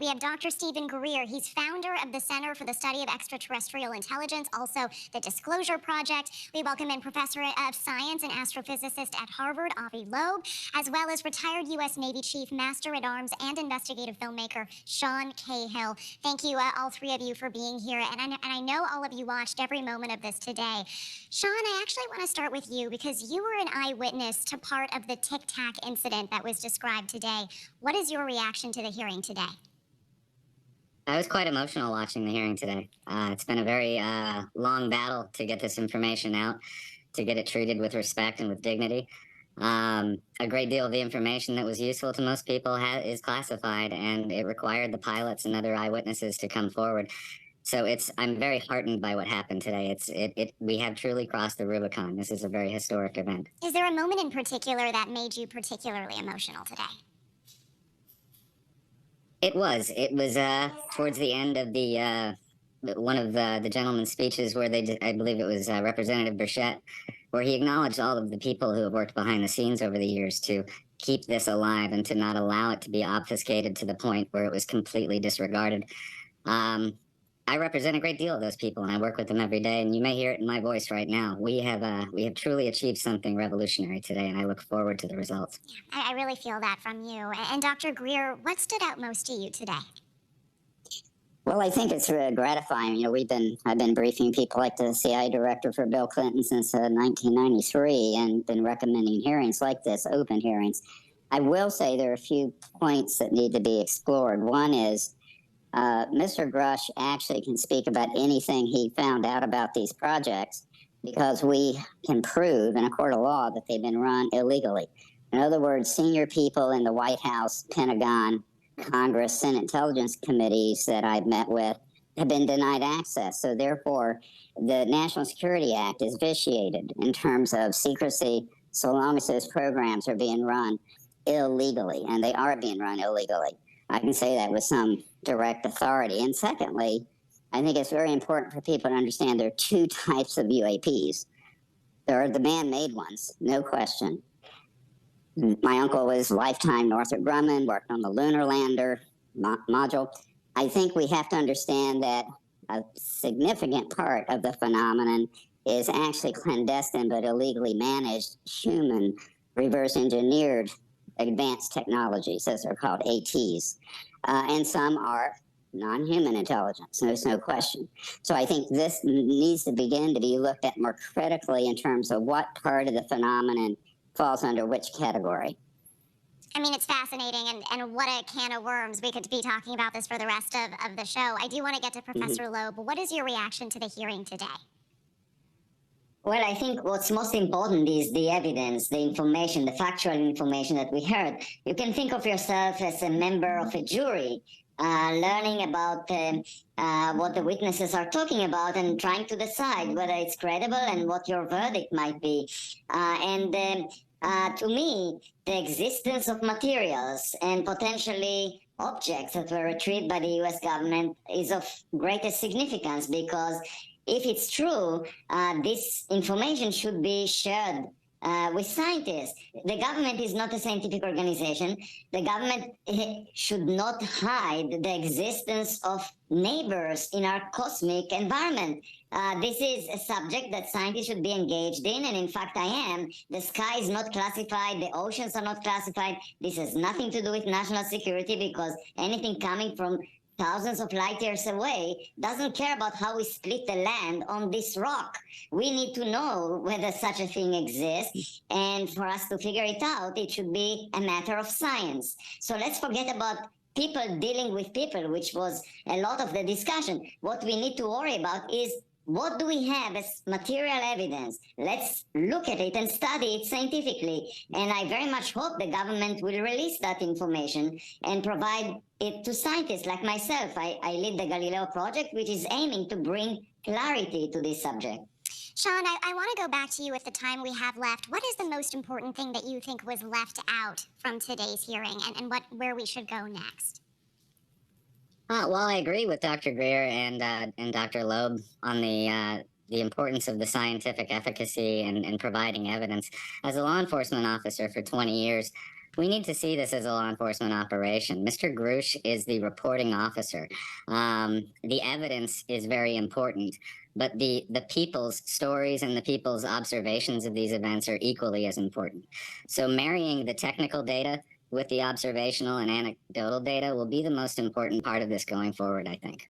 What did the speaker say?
We have Dr. Stephen Greer. He's founder of the Center for the Study of Extraterrestrial Intelligence, also the Disclosure Project. We welcome in Professor of Science and Astrophysicist at Harvard, Avi Loeb, as well as retired U.S. Navy Chief Master at Arms and investigative filmmaker Sean Cahill. Thank you, all three of you, for being here. And I know all of you watched every moment of this today. Sean, I actually want to start with you because you were an eyewitness to part of the Tic Tac incident that was described today. What is your reaction to the hearing today? I was quite emotional watching the hearing today. It's been a very long battle to get this information out, to get it treated with respect and with dignity. A great deal of the information that was useful to most people is classified, and it required the pilots and other eyewitnesses to come forward. So I'm very heartened by what happened today. We have truly crossed the Rubicon. This is a very historic event. Is there a moment in particular that made you particularly emotional today? It was towards the end of one of the gentleman's speeches where I believe it was Representative Burchett, where he acknowledged all of the people who have worked behind the scenes over the years to keep this alive and to not allow it to be obfuscated to the point where it was completely disregarded. I represent a great deal of those people, and I work with them every day, and you may hear it in my voice right now. We have truly achieved something revolutionary today, and I look forward to the results. Yeah, I really feel that from you. And Dr. Greer, what stood out most to you today? Well, I think it's gratifying. I've been briefing people like the CIA director for Bill Clinton since 1993 and been recommending hearings like this, open hearings. I will say there are a few points that need to be explored. One is Mr. Grush actually can speak about anything he found out about these projects because we can prove in a court of law that they've been run illegally. In other words, senior people in the White House, Pentagon, Congress, Senate Intelligence Committees that I've met with have been denied access. So therefore, the National Security Act is vitiated in terms of secrecy so long as those programs are being run illegally, and they are being run illegally. I can say that with some direct authority. And secondly, I think it's very important for people to understand there are two types of UAPs. There are the man-made ones, no question. My uncle was lifetime Northrop Grumman, worked on the lunar lander module. I think we have to understand that a significant part of the phenomenon is actually clandestine but illegally managed human reverse engineered advanced technologies, as they're called, ATs. And some are non-human intelligence, there's no question. So I think this needs to begin to be looked at more critically in terms of what part of the phenomenon falls under which category. I mean, it's fascinating, and what a can of worms. We could be talking about this for the rest of the show. I do want to get to Professor Loeb. What is your reaction to the hearing today? Well, I think what's most important is the evidence, the information, the factual information that we heard. You can think of yourself as a member of a jury, learning about what the witnesses are talking about and trying to decide whether it's credible and what your verdict might be. To me, the existence of materials and potentially objects that were retrieved by the U.S. government is of greatest significance because if it's true, this information should be shared with scientists. The government is not a scientific organization. The government should not hide the existence of neighbors in our cosmic environment. This is a subject that scientists should be engaged in, and in fact I am. The sky is not classified, the oceans are not classified. This has nothing to do with national security because anything coming from thousands of light years away doesn't care about how we split the land on this rock. We need to know whether such a thing exists, and for us to figure it out, it should be a matter of science. So let's forget about people dealing with people, which was a lot of the discussion. What we need to worry about is what do we have as material evidence? Let's look at it and study it scientifically. And I very much hope the government will release that information and provide it to scientists like myself. I lead the Galileo project, which is aiming to bring clarity to this subject. Sean, I want to go back to you with the time we have left. What is the most important thing that you think was left out from today's hearing, and where we should go next? Well, I agree with Dr. Greer and Dr. Loeb on the importance of the scientific efficacy and providing evidence. As a law enforcement officer for 20 years, We need to see this as a law enforcement operation. Mr. Grush is the reporting officer. The evidence is very important, but the people's stories and the people's observations of these events are equally as important. So marrying the technical data with the observational and anecdotal data will be the most important part of this going forward, I think.